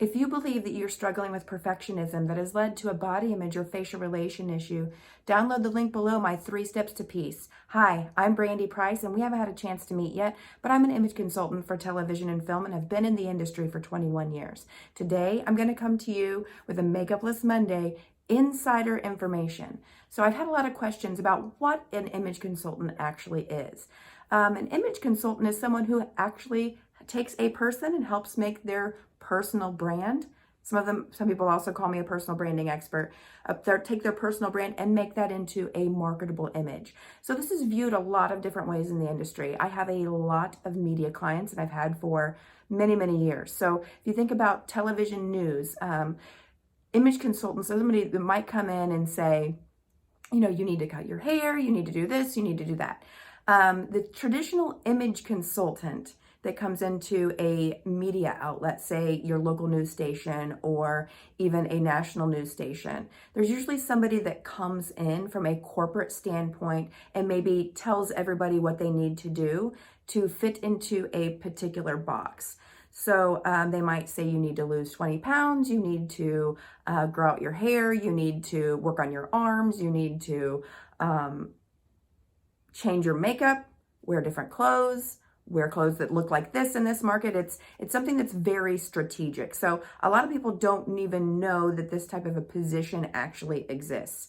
If you believe that you're struggling with perfectionism that has led to a body image or facial relation issue, download the link below, my 3 Steps to Peace. Hi, I'm Brandie Price, and we haven't had a chance to meet yet, but I'm an image consultant for television and film and have been in the industry for 21 years. Today, I'm going to come to you with a Makeupless Monday insider information. So I've had a lot of questions about what an image consultant actually is. An image consultant is someone who actually takes a person and helps make their personal brand. Some people also call me a personal branding expert. Take their personal brand and make that into a marketable image. So this is viewed a lot of different ways in the industry. I have a lot of media clients and I've had for many, many years. So if you think about television news, image consultants, somebody that might come in and say, you need to cut your hair, you need to do this, you need to do that. The traditional image consultant that comes into a media outlet, say your local news station or even a national news station, there's usually somebody that comes in from a corporate standpoint and maybe tells everybody what they need to do to fit into a particular box. So they might say you need to lose 20 pounds, you need to grow out your hair, you need to work on your arms, you need to change your makeup, wear different clothes, wear clothes that look like this in this market. It's something that's very strategic. So a lot of people don't even know that this type of a position actually exists.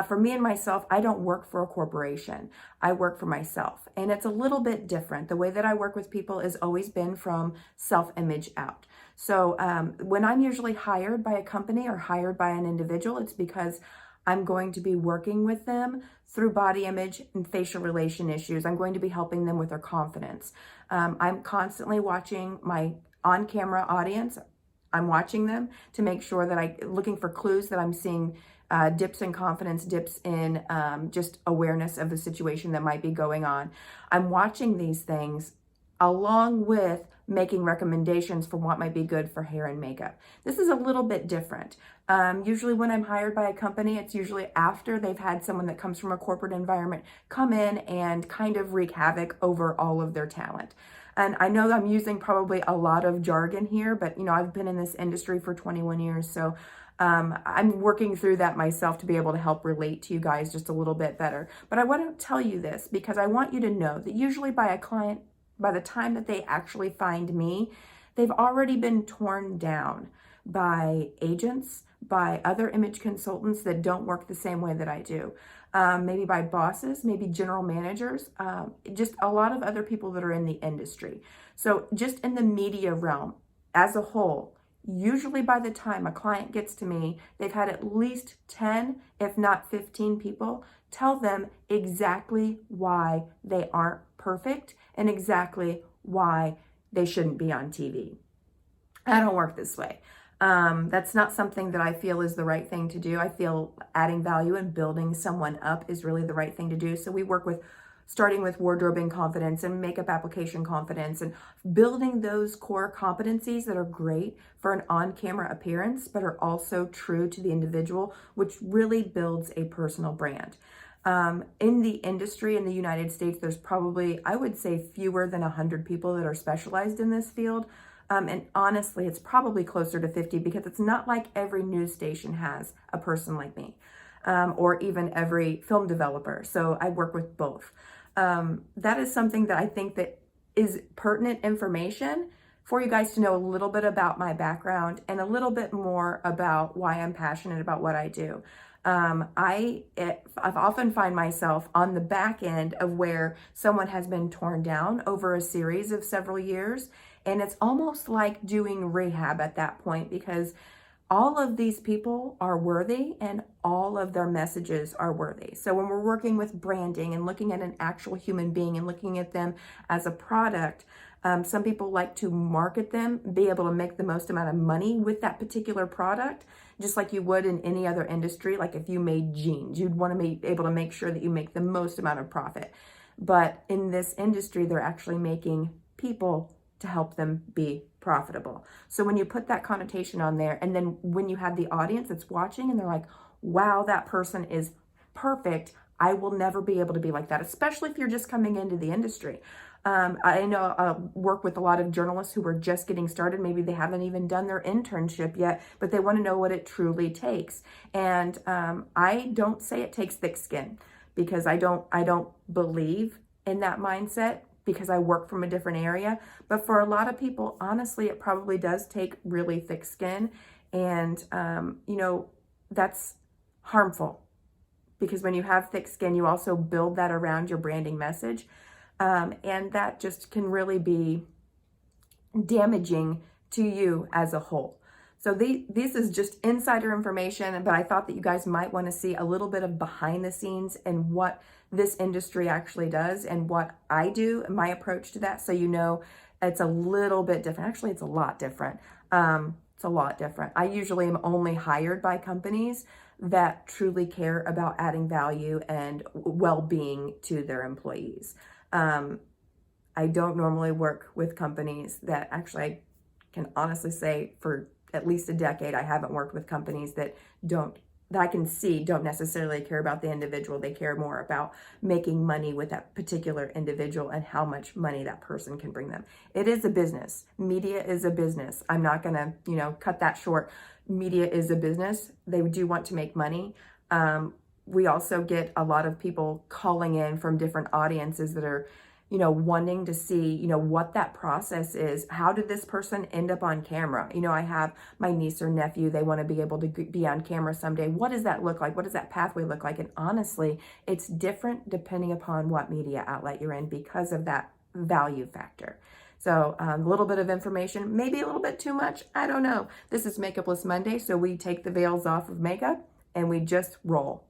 For me and myself, I don't work for a corporation. I work for myself. And it's a little bit different. The way that I work with people has always been from self-image out. So when I'm usually hired by a company or hired by an individual, it's because I'm going to be working with them through body image and facial relation issues. I'm going to be helping them with their confidence. I'm constantly watching my on-camera audience. I'm watching them to make sure that looking for clues that I'm seeing dips in confidence, dips in just awareness of the situation that might be going on. I'm watching these things along with making recommendations for what might be good for hair and makeup. This is a little bit different. Usually when I'm hired by a company, it's usually after they've had someone that comes from a corporate environment come in and kind of wreak havoc over all of their talent. And I know I'm using probably a lot of jargon here, but I've been in this industry for 21 years, so I'm working through that myself to be able to help relate to you guys just a little bit better. But I want to tell you this because I want you to know that usually by the time that they actually find me, they've already been torn down by agents, by other image consultants that don't work the same way that I do. Maybe by bosses, maybe general managers, just a lot of other people that are in the industry. So just in the media realm as a whole, usually by the time a client gets to me, they've had at least 10, if not 15 people tell them exactly why they aren't perfect and exactly why they shouldn't be on TV. I don't work this way. That's not something that I feel is the right thing to do. I feel adding value and building someone up is really the right thing to do. So we work with starting with wardrobing confidence and makeup application confidence and building those core competencies that are great for an on-camera appearance, but are also true to the individual, which really builds a personal brand. In the industry in the United States, there's probably, I would say, fewer than 100 people that are specialized in this field. And honestly, it's probably closer to 50 because it's not like every news station has a person like me, or even every film developer. So I work with both. That is something that I think that is pertinent information for you guys to know a little bit about my background and a little bit more about why I'm passionate about what I do. I've often find myself on the back end of where someone has been torn down over a series of several years. And it's almost like doing rehab at that point because all of these people are worthy and all of their messages are worthy. So when we're working with branding and looking at an actual human being and looking at them as a product, some people like to market them, be able to make the most amount of money with that particular product, just like you would in any other industry. Like if you made jeans, you'd want to be able to make sure that you make the most amount of profit. But in this industry, they're actually making people to help them be profitable. So when you put that connotation on there, and then when you have the audience that's watching and they're like, wow, that person is perfect, I will never be able to be like that, especially if you're just coming into the industry. I know I work with a lot of journalists who are just getting started. Maybe they haven't even done their internship yet, but they want to know what it truly takes. And I don't say it takes thick skin, because I don't believe in that mindset, because I work from a different area. But for a lot of people, honestly, it probably does take really thick skin. And, that's harmful, because when you have thick skin, you also build that around your branding message. And that just can really be damaging to you as a whole. So this is just insider information, but I thought that you guys might want to see a little bit of behind the scenes and what this industry actually does and what I do, my approach to that. So it's a little bit different. Actually, it's a lot different. It's a lot different. I usually am only hired by companies that truly care about adding value and well-being to their employees. I don't normally work with companies that, actually, I can honestly say for at least a decade, I haven't worked with companies that I can see don't necessarily care about the individual. They care more about making money with that particular individual and how much money that person can bring them. It is a business. Media is a business. I'm not going to, cut that short. Media is a business. They do want to make money. We also get a lot of people calling in from different audiences that are, wanting to see, what that process is. How did this person end up on camera? I have my niece or nephew, they want to be able to be on camera someday. What does that look like? What does that pathway look like? And honestly, it's different depending upon what media outlet you're in, because of that value factor. So a little bit of information, maybe a little bit too much, I don't know. This is Makeupless Monday, so we take the veils off of makeup and we just roll.